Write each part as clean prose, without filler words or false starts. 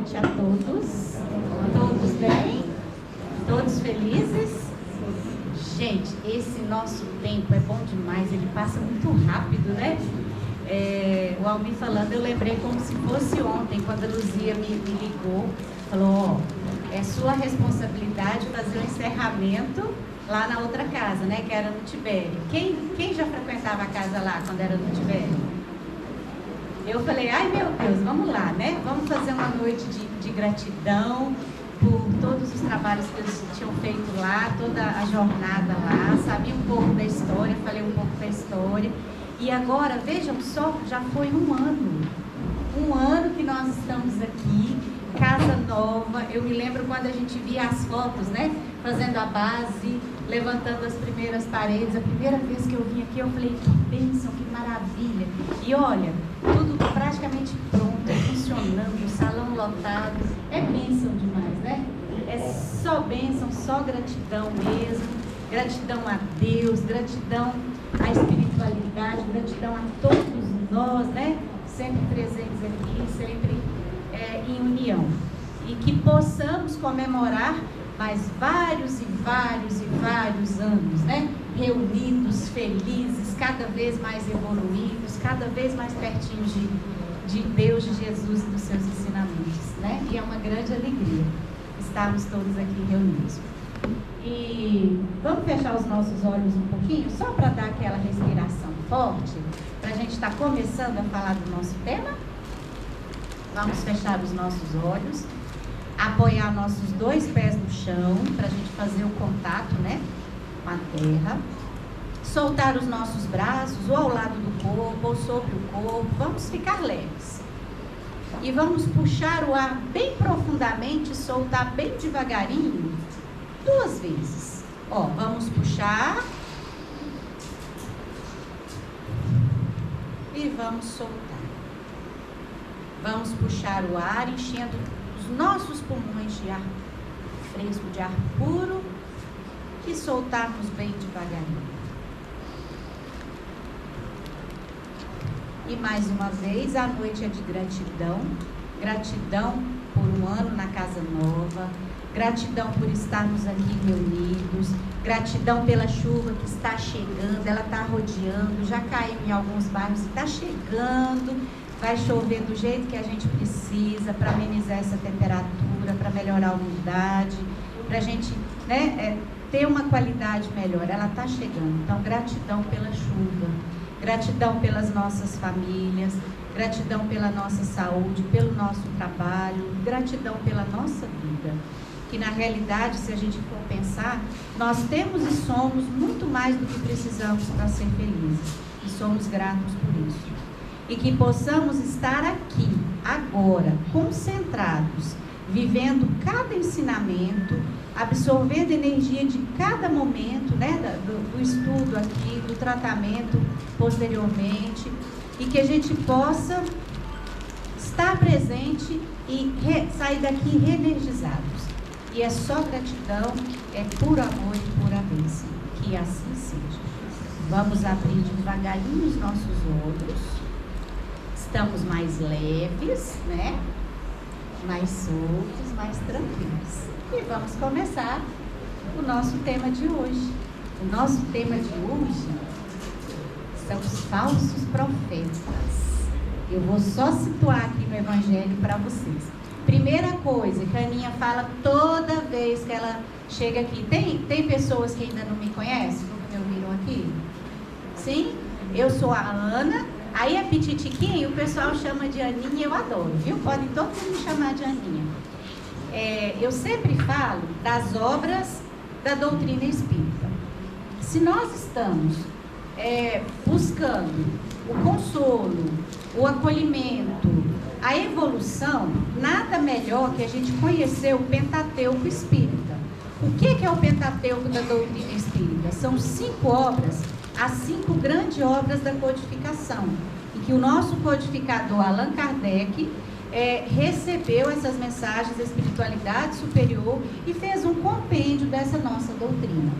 noite a todos. Todos bem? Todos felizes? Gente, esse nosso tempo é bom demais, ele passa muito rápido, né? O Almir falando, eu lembrei como se fosse ontem, quando a Luzia me ligou, falou, é sua responsabilidade fazer o encerramento lá na outra casa, né? Que era no Tibério. Quem já frequentava a casa lá quando era no Tibério? Eu falei, ai meu Deus, vamos lá, né? Vamos fazer uma noite de gratidão por todos os trabalhos que eles tinham feito lá, toda a jornada lá, sabia um pouco da história, falei um pouco da história. E agora, vejam só, já foi um ano que nós estamos aqui, casa nova. Eu me lembro quando a gente via as fotos, né? Fazendo a base, levantando as primeiras paredes. A primeira vez que eu vim aqui, eu falei, que bênção, que maravilha. E olha, tudo praticamente pronto, funcionando, salão lotado. É bênção demais, né? É só bênção, só gratidão mesmo. Gratidão a Deus, gratidão à espiritualidade, gratidão a todos nós, né? Sempre presentes aqui, sempre em união. E que possamos comemorar mais vários anos, né? Reunidos, felizes, cada vez mais evoluídos, cada vez mais pertinho de Deus, de Jesus e dos seus ensinamentos, né? E é uma grande alegria estarmos todos aqui reunidos. E vamos fechar os nossos olhos um pouquinho, só para dar aquela respiração forte, para a gente estar começando a falar do nosso tema. Vamos fechar os nossos olhos, apoiar nossos dois pés no chão, para a gente fazer o contato, né, com a terra. Soltar os nossos braços, ou ao lado do corpo, ou sobre o corpo. Vamos ficar leves. E vamos puxar o ar bem profundamente, soltar bem devagarinho, 2 vezes. Ó, vamos puxar. E vamos soltar. Vamos puxar o ar, enchendo os nossos pulmões de ar fresco, de ar puro, e soltarmos bem devagarinho. E mais uma vez, a noite é de gratidão. Gratidão por um ano na casa nova. Gratidão por estarmos aqui reunidos. Gratidão pela chuva que está chegando. Ela está rodeando, já caiu em alguns bairros, está chegando. Vai chover do jeito que a gente precisa para amenizar essa temperatura, para melhorar a umidade, para a gente, né, ter uma qualidade melhor. Ela está chegando. Então, gratidão pela chuva, gratidão pelas nossas famílias, gratidão pela nossa saúde, pelo nosso trabalho, gratidão pela nossa vida. Que na realidade, se a gente for pensar, nós temos e somos muito mais do que precisamos para ser felizes. E somos gratos por isso. E que possamos estar aqui, agora, concentrados, vivendo cada ensinamento, absorvendo energia de cada momento, né, do estudo aqui, do tratamento posteriormente, e que a gente possa estar presente e sair daqui reenergizados. E é só gratidão, é puro amor e pura bênção. Que assim seja. Vamos abrir devagarinho os nossos olhos. Estamos mais leves, né? Mais soltos, mais tranquilos. E vamos começar o nosso tema de hoje. O nosso tema de hoje são os falsos profetas. Eu vou só situar aqui no Evangelho para vocês. Primeira coisa que a Aninha fala toda vez que ela chega aqui. Tem pessoas que ainda não me conhecem, nunca me ouviram aqui? Sim? Eu sou a Ana. Aí a Pititiquinha, o pessoal chama de Aninha, eu adoro, viu? Podem todo mundo me chamar de Aninha. Eu sempre falo das obras da doutrina espírita. Se nós estamos buscando o consolo, o acolhimento, a evolução, nada melhor que a gente conhecer o Pentateuco espírita. O que é o Pentateuco da doutrina espírita? São 5 obras, as 5 grandes obras da codificação, em que o nosso codificador Allan Kardec recebeu essas mensagens da espiritualidade superior e fez um compêndio dessa nossa doutrina.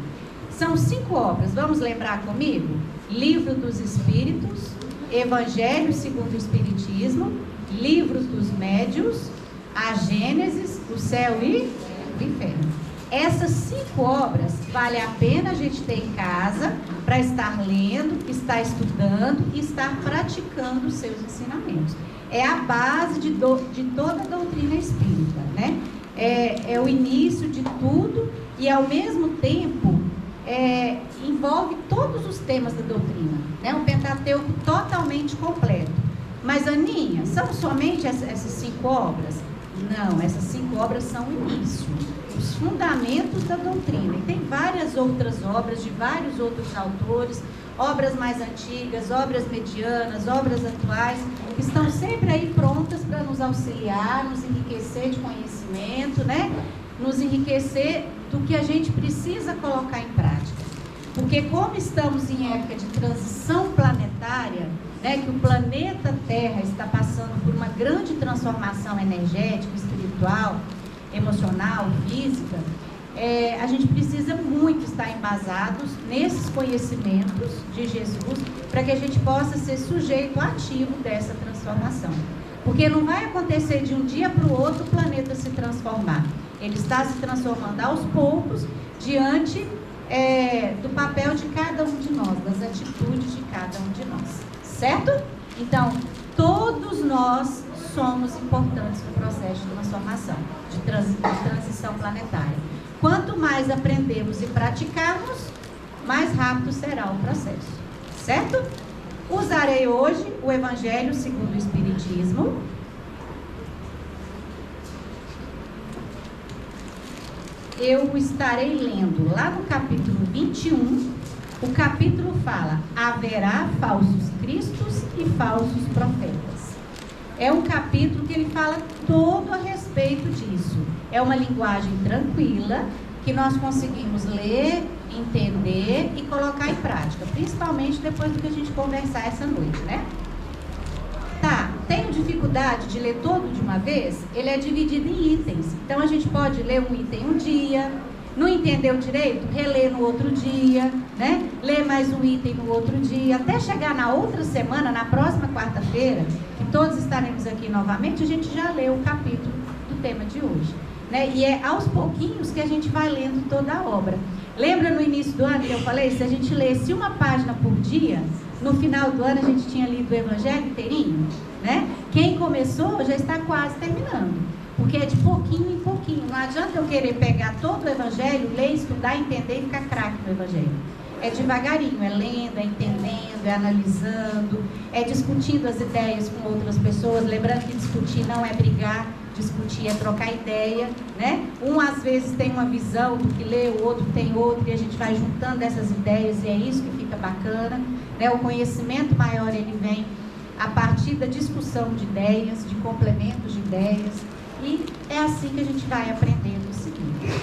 São 5 obras, vamos lembrar comigo? Livro dos Espíritos, Evangelho segundo o Espiritismo, Livros dos Médiuns, A Gênesis, o céu e o inferno. Essas 5 obras vale a pena a gente ter em casa para estar lendo, estar estudando e estar praticando os seus ensinamentos. É a base de toda a doutrina espírita, né? É o início de tudo e, ao mesmo tempo, envolve todos os temas da doutrina, né? Um Pentateuco totalmente completo. Mas, Aninha, são somente essas 5 obras? Não, essas 5 obras são o início, os fundamentos da doutrina. E tem várias outras obras de vários outros autores, obras mais antigas, obras medianas, obras atuais, que estão sempre aí prontas para nos auxiliar, nos enriquecer de conhecimento, né? Nos enriquecer do que a gente precisa colocar em prática. Porque como estamos em época de transição planetária, né, que o planeta Terra está passando por uma grande transformação energética, espiritual, emocional, física, a gente precisa muito estar embasados nesses conhecimentos de Jesus para que a gente possa ser sujeito ativo dessa transformação. Porque não vai acontecer de um dia para o outro o planeta se transformar. Ele está se transformando aos poucos diante do papel de cada um de nós, das atitudes de cada um de nós. Certo? Então, todos nós somos importantes no processo de transformação, de transição planetária. Quanto mais aprendemos e praticarmos, mais rápido será o processo. Certo? Usarei hoje o Evangelho segundo o Espiritismo. Eu estarei lendo lá no capítulo 21. O capítulo fala: haverá falsos cristos e falsos profetas. É um capítulo que ele fala todo a respeito disso. É uma linguagem tranquila, que nós conseguimos ler, entender e colocar em prática, principalmente depois do que a gente conversar essa noite, né? Tá, tenho dificuldade de ler todo de uma vez? Ele é dividido em itens. Então a gente pode ler um item um dia, não entendeu direito? Reler no outro dia, né? Ler mais um item no outro dia, até chegar na outra semana, na próxima quarta-feira, que todos estaremos aqui novamente, a gente já leu o capítulo do tema de hoje, né? E é aos pouquinhos que a gente vai lendo toda a obra. Lembra no início do ano que eu falei? Se a gente lesse uma página por dia, no final do ano a gente tinha lido o Evangelho inteirinho, né? Quem começou já está quase terminando. Porque é de pouquinho em pouquinho. Não adianta eu querer pegar todo o Evangelho, ler, estudar, entender e ficar craque no Evangelho. É devagarinho, é lendo, é entendendo, é analisando, é discutindo as ideias com outras pessoas. Lembrando que discutir não é brigar, discutir é trocar ideia, né? Um às vezes tem uma visão do que lê, o outro tem outra, e a gente vai juntando essas ideias e é isso que fica bacana, né? O conhecimento maior ele vem a partir da discussão de ideias, de complementos de ideias. E é assim que a gente vai aprendendo o seguinte.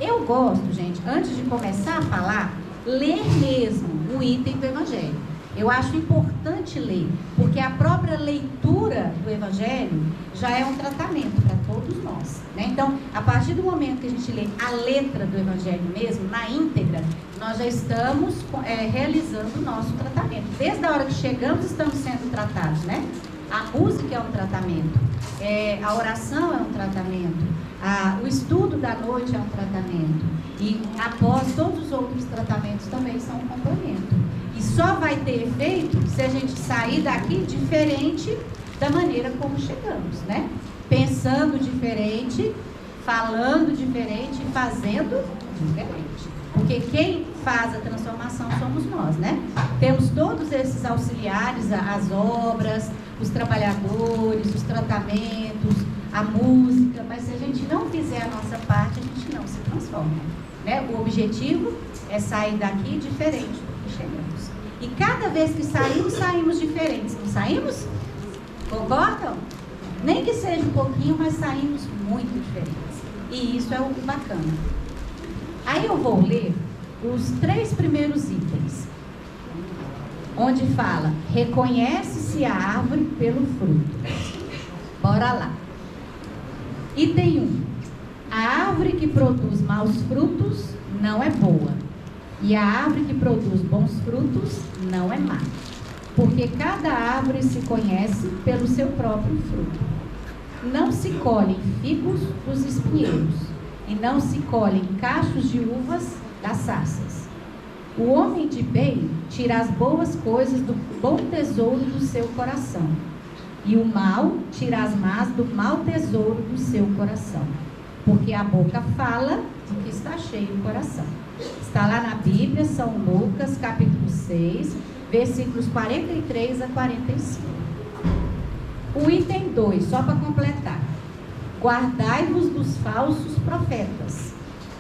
Eu gosto, gente, antes de começar a falar, ler mesmo o item do Evangelho. Eu acho importante ler, porque a própria leitura do Evangelho já é um tratamento para todos nós, né? Então, a partir do momento que a gente lê a letra do Evangelho mesmo, na íntegra, nós já estamos realizando o nosso tratamento. Desde a hora que chegamos, estamos sendo tratados, né? A música é um tratamento, a oração é um tratamento, o estudo da noite é um tratamento, e após todos os outros tratamentos também são um complemento. E só vai ter efeito se a gente sair daqui diferente da maneira como chegamos, né? Pensando diferente, falando diferente e fazendo diferente. Porque quem faz a transformação somos nós, né? Temos todos esses auxiliares, as obras, os trabalhadores, os tratamentos, a música, mas se a gente não fizer a nossa parte, a gente não se transforma, né? O objetivo é sair daqui diferente do que chegamos. E cada vez que saímos, saímos diferentes, não saímos? Concordam? Nem que seja um pouquinho, mas saímos muito diferentes. E isso é o bacana. Aí eu vou ler os 3 primeiros itens, onde fala: reconhece-se a árvore pelo fruto. Bora lá. Item 1. A árvore que produz maus frutos não é boa, e a árvore que produz bons frutos não é má, porque cada árvore se conhece pelo seu próprio fruto. Não se colhem figos dos espinheiros, e não se colhem cachos de uvas das sarças. O homem de bem tira as boas coisas do bom tesouro do seu coração, e o mal tira as más do mau tesouro do seu coração. Porque a boca fala do que está cheio o coração. Está lá na Bíblia, São Lucas, capítulo 6, versículos 43 a 45. O item 2, só para completar. Guardai-vos dos falsos profetas,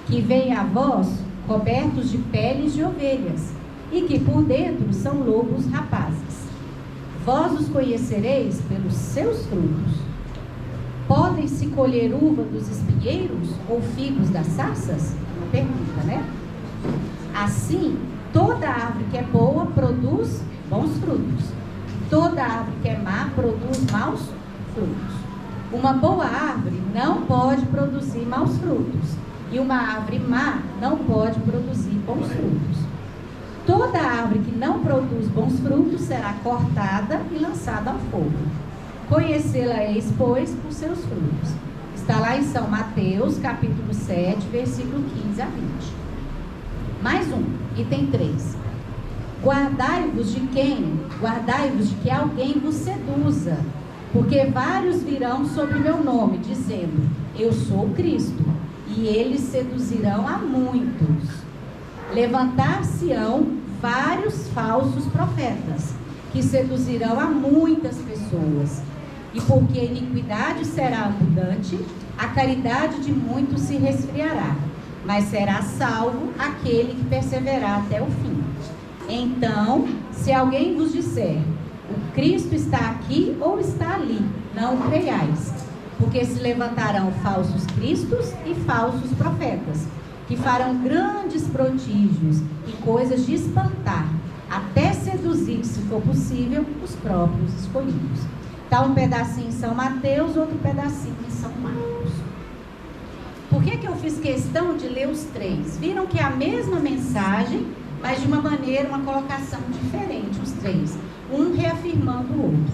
que vêm a vós cobertos de peles de ovelhas, e que por dentro são lobos rapazes. Vós os conhecereis pelos seus frutos. Podem-se colher uva dos espinheiros ou figos das sarças? Uma pergunta, né? Assim, toda árvore que é boa produz bons frutos. Toda árvore que é má produz maus frutos. Uma boa árvore não pode produzir maus frutos. E uma árvore má não pode produzir bons frutos. Toda árvore que não produz bons frutos será cortada e lançada ao fogo. Conhecê-la-eis, pois, por seus frutos. Está lá em São Mateus, capítulo 7, versículo 15 a 20. Mais um, item 3. Guardai-vos de quem? Guardai-vos de que alguém vos seduza, porque vários virão sobre meu nome, dizendo, eu sou Cristo, e eles seduzirão a muitos. Levantar-se-ão vários falsos profetas, que seduzirão a muitas pessoas. E porque a iniquidade será abundante, a caridade de muitos se resfriará, mas será salvo aquele que perseverar até o fim. Então, se alguém vos disser, o Cristo está aqui ou está ali, não creiais, porque se levantarão falsos cristos e falsos profetas, que farão grandes prodígios e coisas de espantar, até seduzir, se for possível, os próprios escolhidos. Está um pedacinho em São Mateus, outro pedacinho em São Marcos. Por que eu fiz questão de ler os três? Viram que é a mesma mensagem, mas de uma maneira, uma colocação diferente, os três. Um reafirmando o outro.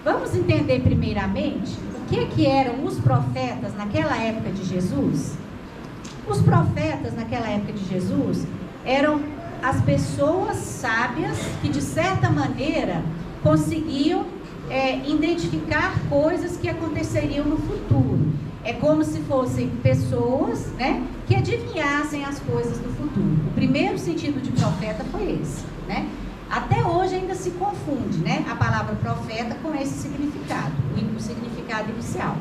Vamos entender primeiramente o que eram os profetas naquela época de Jesus? Os profetas naquela época de Jesus eram as pessoas sábias que, de certa maneira, conseguiam identificar coisas que aconteceriam no futuro. É como se fossem pessoas, né, que adivinhassem as coisas do futuro. O primeiro sentido de profeta foi esse, né? Até hoje ainda se confunde, né, a palavra profeta com esse significado, o significado inicial.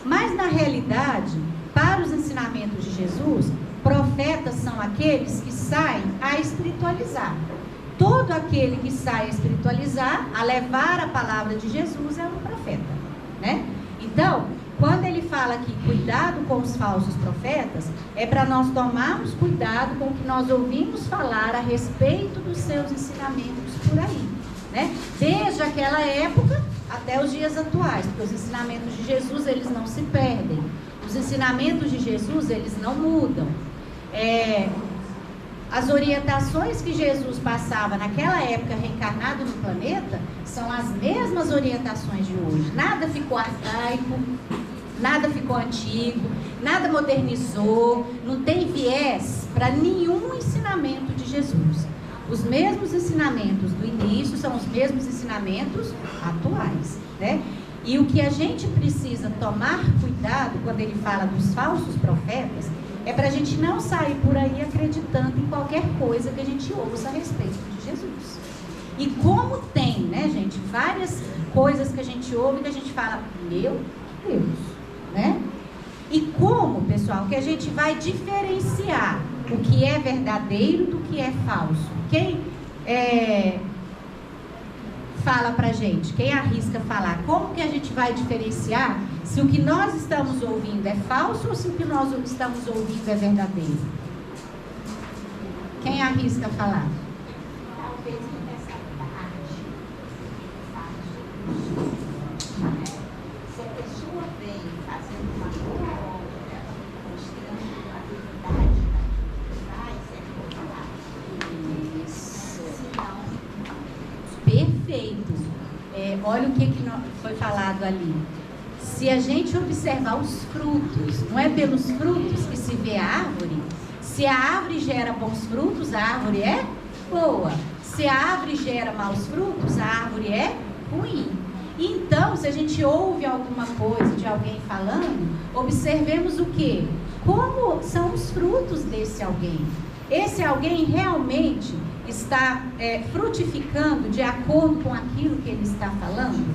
Mas, na realidade, para os ensinamentos de Jesus, profetas são aqueles que saem a espiritualizar. Todo aquele que sai a espiritualizar, a levar a palavra de Jesus, é um profeta, né? Então, quando ele fala aqui, cuidado com os falsos profetas, é para nós tomarmos cuidado com o que nós ouvimos falar a respeito dos seus ensinamentos por aí, né? Desde aquela época até os dias atuais, porque os ensinamentos de Jesus, eles não se perdem. Os ensinamentos de Jesus, eles não mudam. As orientações que Jesus passava naquela época reencarnado no planeta são as mesmas orientações de hoje. Nada ficou arcaico, nada ficou antigo, nada modernizou, não tem viés para nenhum ensinamento de Jesus. Os mesmos ensinamentos do início são os mesmos ensinamentos atuais, né? E o que a gente precisa tomar cuidado quando ele fala dos falsos profetas é para a gente não sair por aí acreditando em qualquer coisa que a gente ouça a respeito de Jesus. E como tem, né, gente, várias coisas que a gente ouve que a gente fala, meu Deus, né? E como, pessoal, que a gente vai diferenciar o que é verdadeiro do que é falso? Quem fala pra gente? Quem arrisca falar? Como que a gente vai diferenciar se o que nós estamos ouvindo é falso ou se o que nós estamos ouvindo é verdadeiro? Quem arrisca falar? Talvez nessa parte. Se a pessoa vem fazendo uma boa obra, mostrando a verdade, vai ser falar. Isso. Senão... Perfeito. Olha o que foi falado ali. se a gente observar os frutos, não é pelos frutos que se vê a árvore. Se a árvore gera bons frutos, a árvore é boa. Se a árvore gera maus frutos, a árvore é ruim. Então, se a gente ouve alguma coisa de alguém falando, observemos o quê? Como são os frutos desse alguém. Esse alguém realmente está frutificando de acordo com aquilo que ele está falando,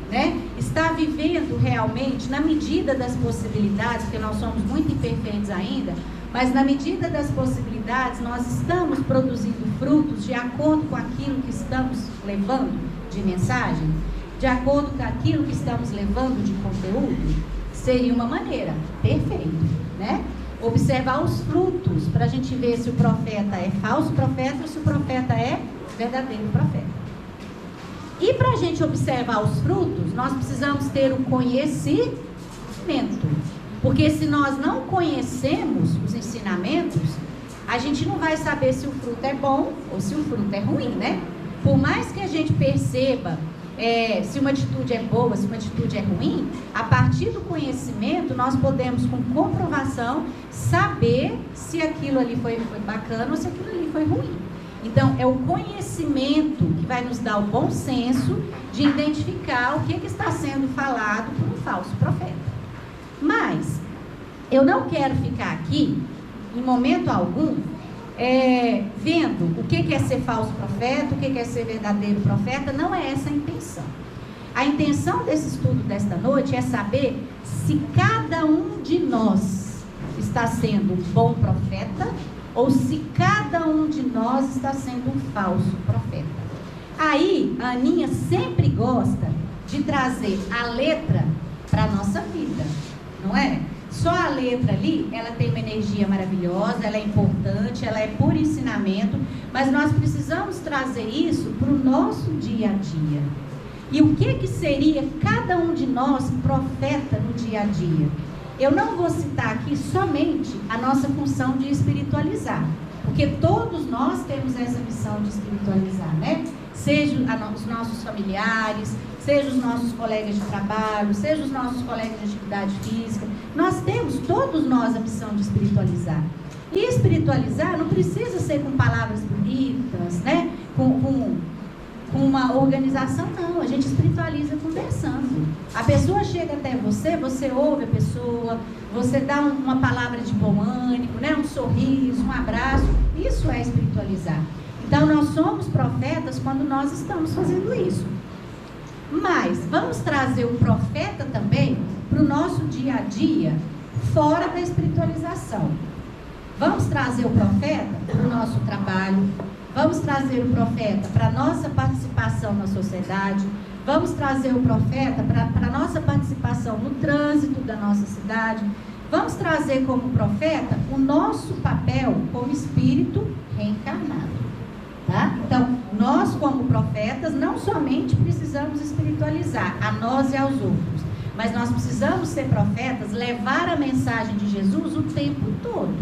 né? Está vivendo realmente na medida das possibilidades, porque nós somos muito imperfeitos ainda, mas na medida das possibilidades nós estamos produzindo frutos de acordo com aquilo que estamos levando de mensagem, de acordo com aquilo que estamos levando de conteúdo. Seria uma maneira perfeita, né? Observar os frutos para a gente ver se o profeta é falso profeta ou se o profeta é verdadeiro profeta. E para a gente observar os frutos, nós precisamos ter o conhecimento. Porque se nós não conhecemos os ensinamentos, a gente não vai saber se o fruto é bom ou se o fruto é ruim, né? Por mais que a gente perceba se uma atitude é boa, se uma atitude é ruim, a partir do conhecimento nós podemos, com comprovação, saber se aquilo ali foi bacana ou se aquilo ali foi ruim. Então, é o conhecimento que vai nos dar o bom senso de identificar o que está sendo falado por um falso profeta. Mas, eu não quero ficar aqui, em momento algum, vendo o que é ser falso profeta, o que é ser verdadeiro profeta. Não é essa a intenção. A intenção desse estudo desta noite é saber se cada um de nós está sendo um bom profeta ou se cada um de nós está sendo um falso profeta. Aí, a Aninha sempre gosta de trazer a letra para a nossa vida, não é? Só a letra ali, ela tem uma energia maravilhosa, ela é importante, ela é por ensinamento, mas nós precisamos trazer isso para o nosso dia a dia. E o que seria cada um de nós profeta no dia a dia? Eu não vou citar aqui somente a nossa função de espiritualizar, porque todos nós temos essa missão de espiritualizar, né? Seja os nossos familiares, seja os nossos colegas de trabalho, seja os nossos colegas de atividade física. Nós temos, todos nós, a missão de espiritualizar. E espiritualizar não precisa ser com palavras bonitas, né? Com uma organização, não. A gente espiritualiza conversando. A pessoa chega até você, você ouve a pessoa, você dá uma palavra de bom ânimo, né? Um sorriso, um abraço. Isso é espiritualizar. Então, nós somos profetas quando nós estamos fazendo isso. Mas, vamos trazer o profeta também para o nosso dia a dia, fora da espiritualização. Vamos trazer o profeta para o nosso trabalho. Vamos trazer o profeta para a nossa participação na sociedade. Vamos trazer o profeta para a nossa participação no trânsito da nossa cidade. Vamos trazer como profeta o nosso papel como espírito reencarnado. Tá? Então, nós como profetas não somente precisamos espiritualizar a nós e aos outros, mas nós precisamos ser profetas, levar a mensagem de Jesus o tempo todo.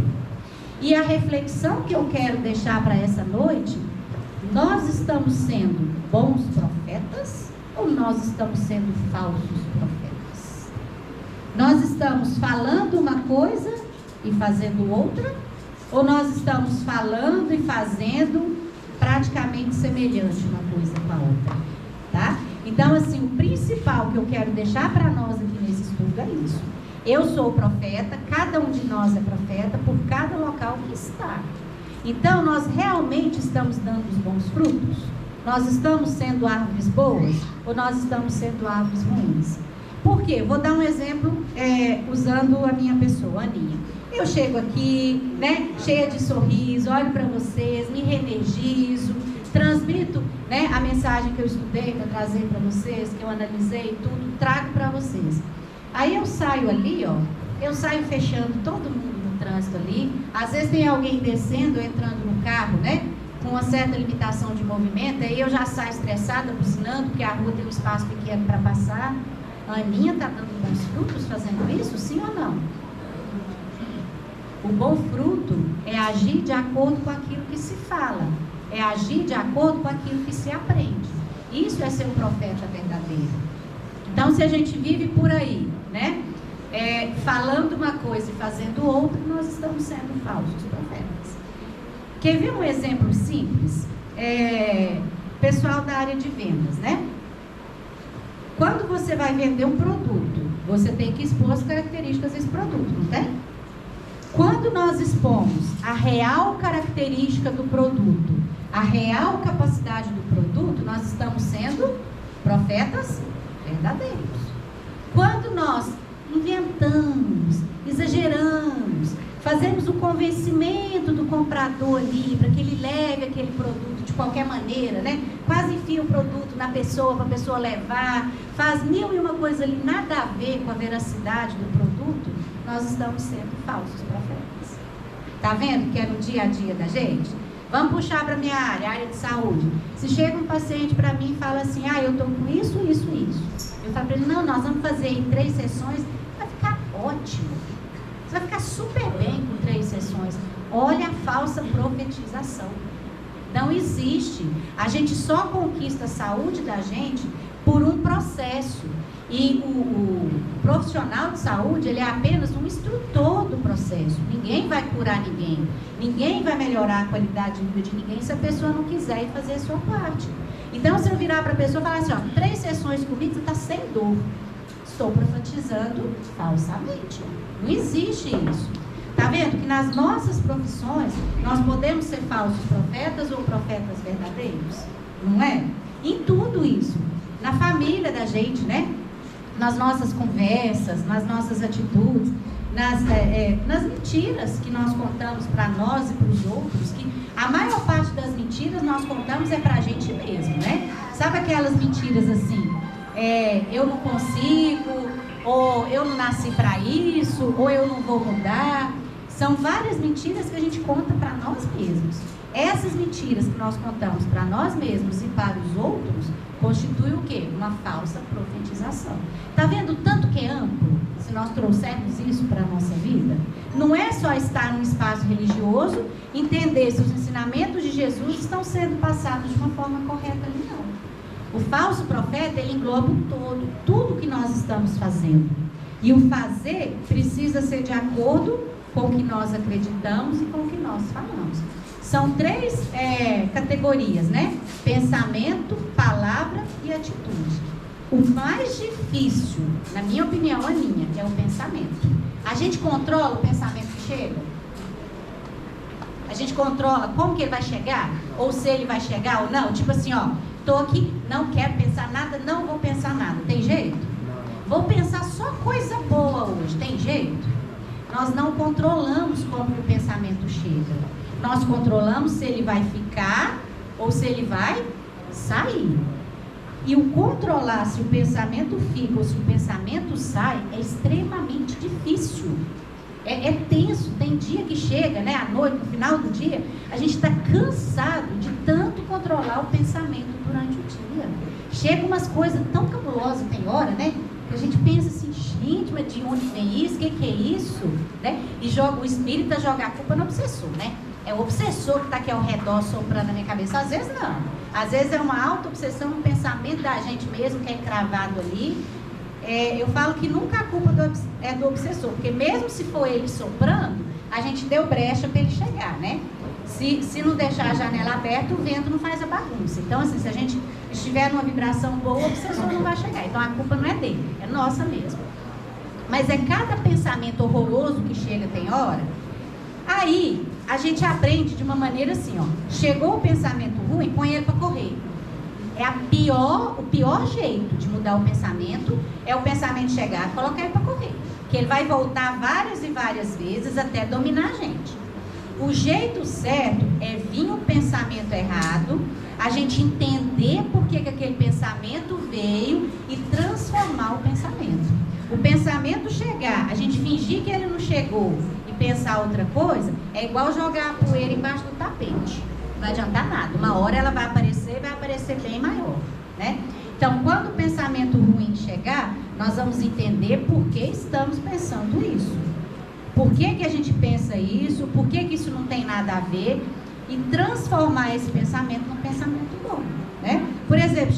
E a reflexão que eu quero deixar para essa noite: nós estamos sendo bons profetas ou nós estamos sendo falsos profetas? Nós estamos falando uma coisa e fazendo outra? Ou nós estamos falando e fazendo praticamente semelhante uma coisa com a outra? Tá? Então, assim, o principal que eu quero deixar para nós aqui nesse estudo é isso. Eu sou profeta, cada um de nós é profeta por cada local que está. Então, nós realmente estamos dando os bons frutos? Nós estamos sendo árvores boas ou nós estamos sendo árvores ruins? Por quê? Vou dar um exemplo usando a minha pessoa, a Aninha. Eu chego aqui, né, cheia de sorriso, olho para vocês, me reenergizo, transmito, né, a mensagem que eu estudei para trazer para vocês, que eu analisei tudo, trago para vocês. Aí eu saio ali, ó, eu saio fechando todo mundo no trânsito ali. Às vezes tem alguém descendo, entrando no carro, né, com uma certa limitação de movimento, aí eu já saio estressada, buzinando, porque a rua tem um espaço pequeno para passar. A Aninha está dando bons frutos fazendo isso, sim ou não? O bom fruto é agir de acordo com aquilo que se fala, é agir de acordo com aquilo que se aprende. Isso é ser um profeta verdadeiro. Então, se a gente vive por aí, né, falando uma coisa e fazendo outra, nós estamos sendo falsos profetas. Quer ver um exemplo simples? Pessoal da área de vendas, né? Quando você vai vender um produto, você tem que expor as características desse produto, não tem? Quando nós expomos a real característica do produto, a real capacidade do produto, nós estamos sendo profetas verdadeiros. Quando nós inventamos, exageramos, fazemos o convencimento do comprador ali, para que ele leve aquele produto de qualquer maneira, né? Quase enfia o produto na pessoa, para a pessoa levar, faz mil e uma coisa ali, nada a ver com a veracidade do produto, nós estamos sendo falsos profetas. Tá vendo que é no dia a dia da gente? Vamos puxar para a minha área de saúde. Se chega um paciente para mim e fala assim, eu estou com isso, isso, isso. Eu falo para ele, não, nós vamos fazer em 3 sessões, vai ficar ótimo. Você vai ficar super bem com 3 sessões. Olha a falsa profetização. Não existe. A gente só conquista a saúde da gente por um processo. E o profissional de saúde, ele é apenas um instrutor do processo. Ninguém vai curar ninguém. Ninguém vai melhorar a qualidade de vida de ninguém se a pessoa não quiser ir fazer a sua parte. Então, se eu virar para a pessoa e falar assim, 3 sessões comigo, você está sem dor. Estou profetizando falsamente. Não existe isso. Tá vendo que nas nossas profissões nós podemos ser falsos profetas ou profetas verdadeiros? Não é? Em tudo isso. Na família da gente, né? Nas nossas conversas, nas nossas atitudes, nas mentiras que nós contamos para nós e para os outros, que a maior parte das mentiras nós contamos é para a gente mesmo, né? Sabe aquelas mentiras assim? Eu não consigo, ou eu não nasci para isso, ou eu não vou mudar. São várias mentiras que a gente conta para nós mesmos. Essas mentiras que nós contamos para nós mesmos e para os outros constitui o quê? Uma falsa profetização. Está vendo o tanto que é amplo? Se nós trouxermos isso para a nossa vida, não é só estar num espaço religioso, entender se os ensinamentos de Jesus estão sendo passados de uma forma correta ali, não. O falso profeta, ele engloba o todo, tudo que nós estamos fazendo. E o fazer precisa ser de acordo com o que nós acreditamos e com o que nós falamos. São 3 categorias, né? Pensamento, palavra e atitude. O mais difícil, na minha opinião, é o pensamento. A gente controla o pensamento que chega? A gente controla como que ele vai chegar? Ou se ele vai chegar ou não? Tipo assim, tô aqui, não quero pensar nada, não vou pensar nada. Tem jeito? Vou pensar só coisa boa hoje. Tem jeito? Nós não controlamos como o pensamento chega. Nós controlamos se ele vai ficar ou se ele vai sair. E o controlar se o pensamento fica ou se o pensamento sai é extremamente difícil. É tenso. Tem dia que chega, né, à noite, no final do dia, a gente está cansado de tanto controlar o pensamento durante o dia. Chega umas coisas tão cabulosas, tem hora, né? Que a gente pensa assim, gente, mas de onde vem isso? O que é isso? Né? E o espírita joga a culpa no obsessor, né? É o obsessor que está aqui ao redor soprando na minha cabeça. Às vezes não. Às vezes é uma auto-obsessão, um pensamento da gente mesmo que é cravado ali. Eu falo que nunca a culpa é do obsessor, porque mesmo se for ele soprando, a gente deu brecha para ele chegar, né? Se não deixar a janela aberta, o vento não faz a bagunça. Então, assim, se a gente estiver numa vibração boa, o obsessor não vai chegar. Então, a culpa não é dele, é nossa mesmo. Mas é cada pensamento horroroso que chega, tem hora. Aí, a gente aprende de uma maneira assim, chegou o pensamento ruim, põe ele para correr. O pior jeito de mudar o pensamento é o pensamento chegar e colocar ele para correr. Que ele vai voltar várias e várias vezes até dominar a gente. O jeito certo é vir o pensamento errado, a gente entender por que aquele pensamento veio e transformar o pensamento. O pensamento chegar, a gente fingir que ele não chegou e pensar outra coisa, é igual jogar a poeira embaixo do tapete. Não vai adiantar nada. Uma hora ela vai aparecer bem maior, né? Então, quando o pensamento ruim chegar, nós vamos entender por que estamos pensando isso. Por que a gente pensa isso? Por que isso não tem nada a ver? E transformar esse pensamento num pensamento bom, né? Por exemplo,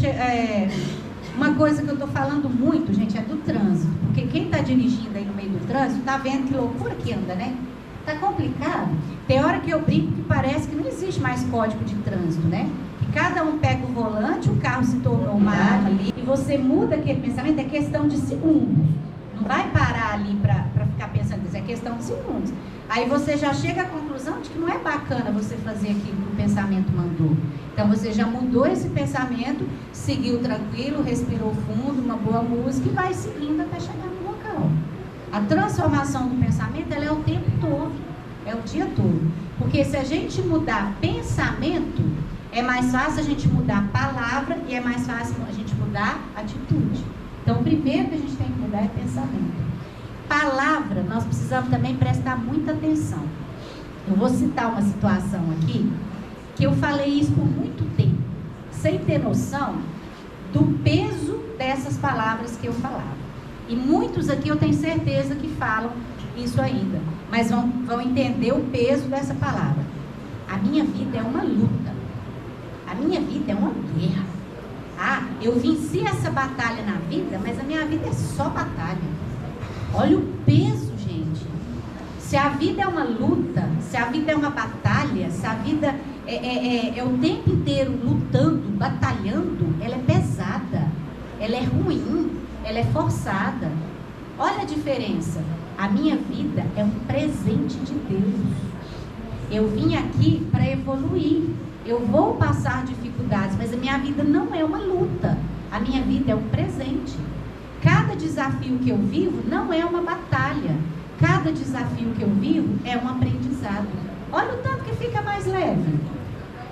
Uma coisa que eu estou falando muito, gente, é do trânsito. Porque quem está dirigindo aí no meio do trânsito está vendo que loucura que anda, né? Está complicado. Tem hora que eu brinco que parece que não existe mais código de trânsito, né? Que cada um pega o volante, o carro se tornou uma arma ali, e você muda aquele pensamento, é questão de segundos. Não vai parar ali para ficar pensando nisso, é questão de segundos. Aí você já chega à conclusão de que não é bacana você fazer aquilo que o pensamento mandou. Então você já mudou esse pensamento, seguiu tranquilo, respirou fundo, uma boa música e vai seguindo até chegar no local. A transformação do pensamento, ela é o tempo todo, é o dia todo. Porque se a gente mudar pensamento, é mais fácil a gente mudar palavra e é mais fácil a gente mudar atitude. Então o primeiro que a gente tem que mudar é pensamento. Palavra, nós precisamos também prestar muita atenção. Eu vou citar uma situação aqui, que eu falei isso por muito tempo, sem ter noção do peso dessas palavras que eu falava. E muitos aqui eu tenho certeza que falam isso ainda, mas vão entender o peso dessa palavra. A minha vida é uma luta. A minha vida é uma guerra. Ah, eu venci essa batalha na vida, mas a minha vida é só batalha. Olha o peso, gente. Se a vida é uma luta, se a vida é uma batalha, se a vida é o tempo inteiro lutando, batalhando, ela é pesada, ela é ruim, ela é forçada. Olha a diferença. A minha vida é um presente de Deus. Eu vim aqui para evoluir. Eu vou passar dificuldades, mas a minha vida não é uma luta. A minha vida é um presente. Cada desafio que eu vivo não é uma batalha. Cada desafio que eu vivo é um aprendizado. Olha o tanto que fica mais leve.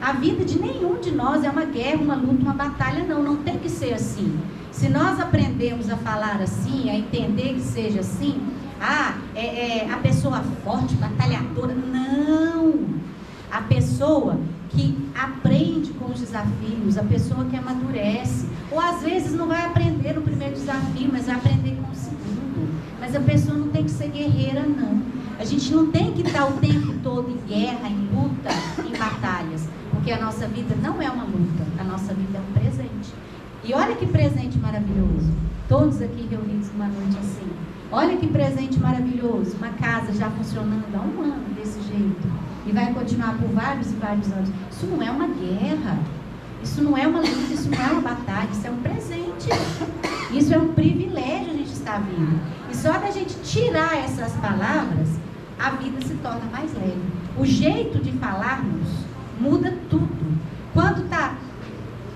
A vida de nenhum de nós é uma guerra, uma luta, uma batalha. Não tem que ser assim. Se nós aprendemos a falar assim, a entender que seja assim, a pessoa forte, batalhadora, não. A pessoa que aprende com os desafios, a pessoa que amadurece, ou às vezes não vai aprender no primeiro desafio, mas vai aprender com o segundo. Mas a pessoa não tem que ser guerreira, não. A gente não tem que estar o tempo todo em guerra, em luta, em batalhas, porque a nossa vida não é uma luta, a nossa vida é um presente. E olha que presente maravilhoso, todos aqui reunidos numa noite assim. Olha que presente maravilhoso, uma casa já funcionando há 1 ano desse jeito, e vai continuar por vários e vários anos. Isso não é uma guerra, isso não é uma luta, isso não é uma batalha, isso é um presente. Isso é um privilégio a gente estar vivo. E só da gente tirar essas palavras, a vida se torna mais leve. O jeito de falarmos muda tudo.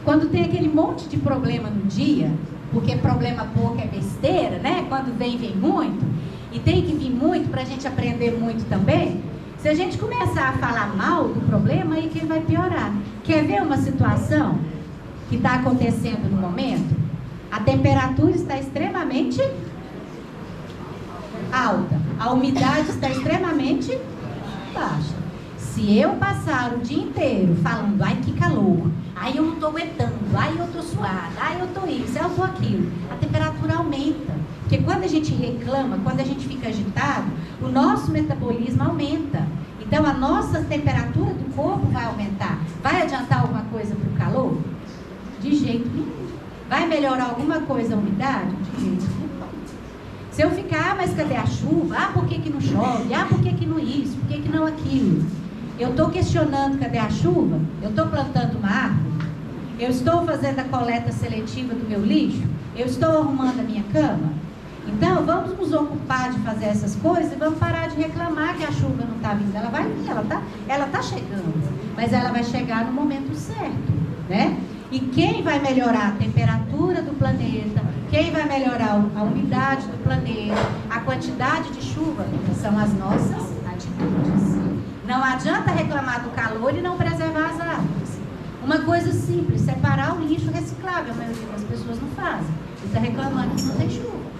Quando tem aquele monte de problema no dia, porque problema pouco é besteira, né? Quando vem muito, e tem que vir muito para a gente aprender muito também. Se a gente começar a falar mal do problema, aí que vai piorar. Quer ver uma situação que está acontecendo no momento? A temperatura está extremamente alta, a umidade está extremamente baixa. Se eu passar o dia inteiro falando, ai que calor, ai eu não estou aguentando, ai eu estou suada, ai eu estou isso, ai eu estou aquilo, a temperatura aumenta. Porque quando a gente reclama, quando a gente fica agitado, o nosso metabolismo aumenta. Então a nossa temperatura do corpo vai aumentar. Vai adiantar alguma coisa para o calor? De jeito nenhum. Vai melhorar alguma coisa a umidade? De jeito nenhum. Se eu ficar, mas cadê a chuva? Por que não chove? Por que não isso? Por que não aquilo? Eu estou questionando cadê a chuva? Eu estou plantando uma árvore? Eu estou fazendo a coleta seletiva do meu lixo? Eu estou arrumando a minha cama? Então, vamos nos ocupar de fazer essas coisas e vamos parar de reclamar que a chuva não está vindo. Ela vai vir, ela tá chegando, mas ela vai chegar no momento certo, né? E quem vai melhorar a temperatura do planeta, quem vai melhorar a umidade do planeta, a quantidade de chuva, são as nossas atitudes. Não adianta reclamar do calor e não preservar as árvores. Uma coisa simples, separar o lixo reciclável, a maioria das pessoas não fazem. E está reclamando que não tem chuva.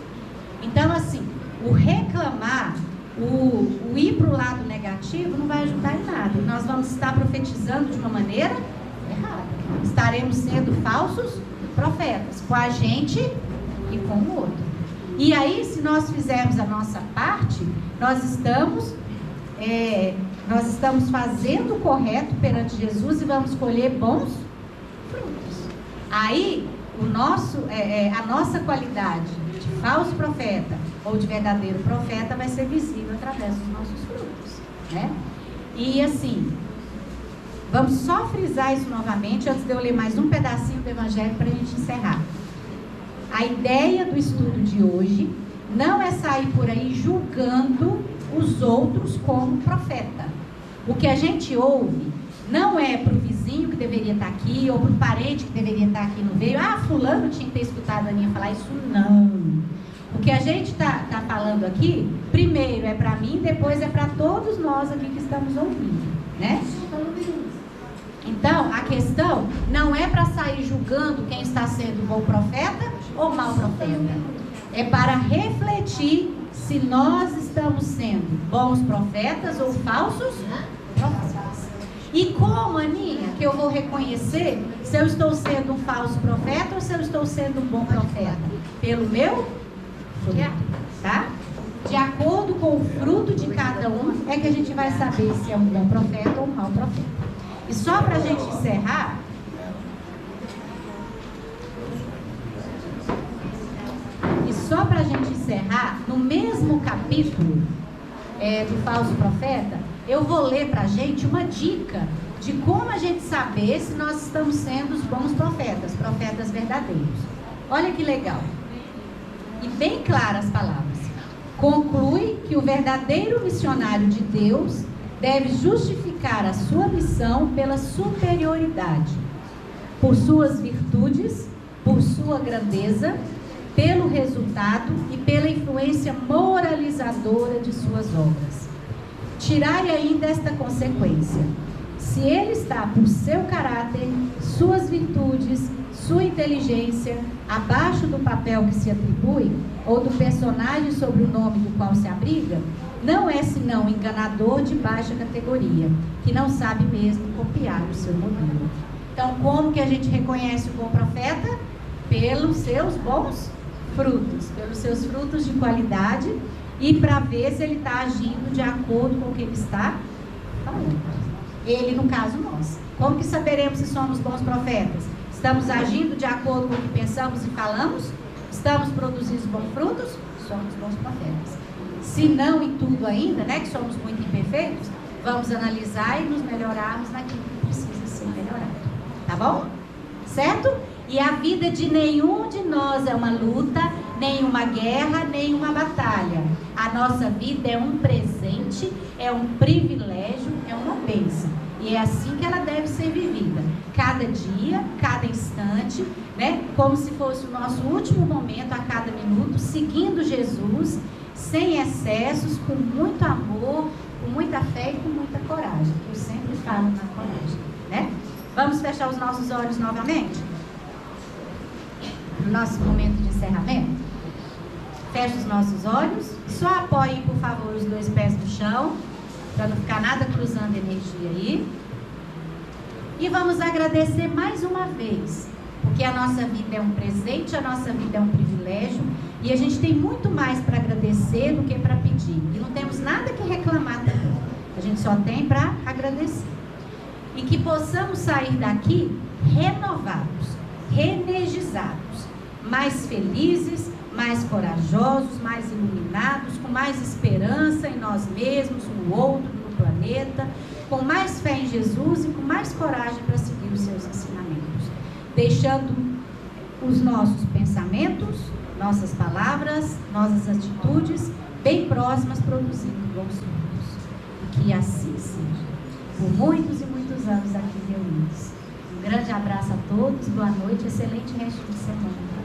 Então, assim, o reclamar, o ir para o lado negativo não vai ajudar em nada. E nós vamos estar profetizando de uma maneira errada. Estaremos sendo falsos profetas, com a gente e com o outro. E aí, se nós fizermos a nossa parte, nós estamos fazendo o correto perante Jesus e vamos colher bons frutos. Aí, a nossa qualidade de falso profeta ou de verdadeiro profeta vai ser visível através dos nossos frutos, né? E assim, vamos só frisar isso novamente antes de eu ler mais um pedacinho do Evangelho para a gente encerrar. A ideia do estudo de hoje não é sair por aí julgando os outros como profeta. O que a gente ouve não é para o vizinho que deveria estar aqui, ou para o parente que deveria estar aqui no veio. Ah, fulano tinha que ter escutado a Aninha falar isso. Não. O que a gente está falando aqui, primeiro é para mim, depois é para todos nós aqui que estamos ouvindo, né? Então, a questão não é para sair julgando quem está sendo bom profeta ou mau profeta. É para refletir se nós estamos sendo bons profetas ou falsos profetas. E como, Aninha, que eu vou reconhecer se eu estou sendo um falso profeta ou se eu estou sendo um bom profeta? Pelo meu fruto, tá? De acordo com o fruto de cada um, é que a gente vai saber se é um bom profeta ou um mau profeta. E só para a gente encerrar, no mesmo capítulo do falso profeta, eu vou ler para a gente uma dica de como a gente saber se nós estamos sendo os bons profetas, profetas verdadeiros. Olha que legal. E bem claras as palavras. Conclui que o verdadeiro missionário de Deus deve justificar a sua missão pela superioridade, por suas virtudes, por sua grandeza, pelo resultado e pela influência moralizadora de suas obras. Tirai ainda esta consequência: se ele está por seu caráter, suas virtudes, sua inteligência, abaixo do papel que se atribui, ou do personagem sobre o nome do qual se abriga, não é senão enganador de baixa categoria, que não sabe mesmo copiar o seu modelo. Então, como que a gente reconhece o bom profeta? Pelos seus bons frutos, pelos seus frutos de qualidade, e para ver se ele está agindo de acordo com o que ele está falando. Ele, no caso, nós. Como que saberemos se somos bons profetas? Estamos agindo de acordo com o que pensamos e falamos? Estamos produzindo bons frutos? Somos bons profetas. Se não em tudo ainda, né, que somos muito imperfeitos, vamos analisar e nos melhorarmos naquilo que precisa ser melhorado. Tá bom? Certo? E a vida de nenhum de nós é uma luta, nem uma guerra, nem uma batalha. A nossa vida é um presente, é um privilégio, é uma bênção. E é assim que ela deve ser vivida. Cada dia, cada instante, né? Como se fosse o nosso último momento a cada minuto, seguindo Jesus, sem excessos, com muito amor, com muita fé e com muita coragem. Eu sempre falo na coragem, né? Vamos fechar os nossos olhos novamente? No nosso momento de encerramento. Feche os nossos olhos. Só apoie, por favor, os dois pés no chão, para não ficar nada cruzando energia aí. E vamos agradecer mais uma vez, porque a nossa vida é um presente, a nossa vida é um privilégio, e a gente tem muito mais para agradecer do que para pedir. E não temos nada que reclamar também. A gente só tem para agradecer. E que possamos sair daqui renovados, reenergizados, mais felizes, mais corajosos, mais iluminados, com mais esperança em nós mesmos, no outro, no planeta, com mais fé em Jesus e com mais coragem para seguir os seus ensinamentos, deixando os nossos pensamentos, nossas palavras, nossas atitudes bem próximas, produzindo bons frutos. E que assim seja, por muitos e muitos anos aqui reunidos. Um grande abraço a todos, boa noite, excelente resto de semana.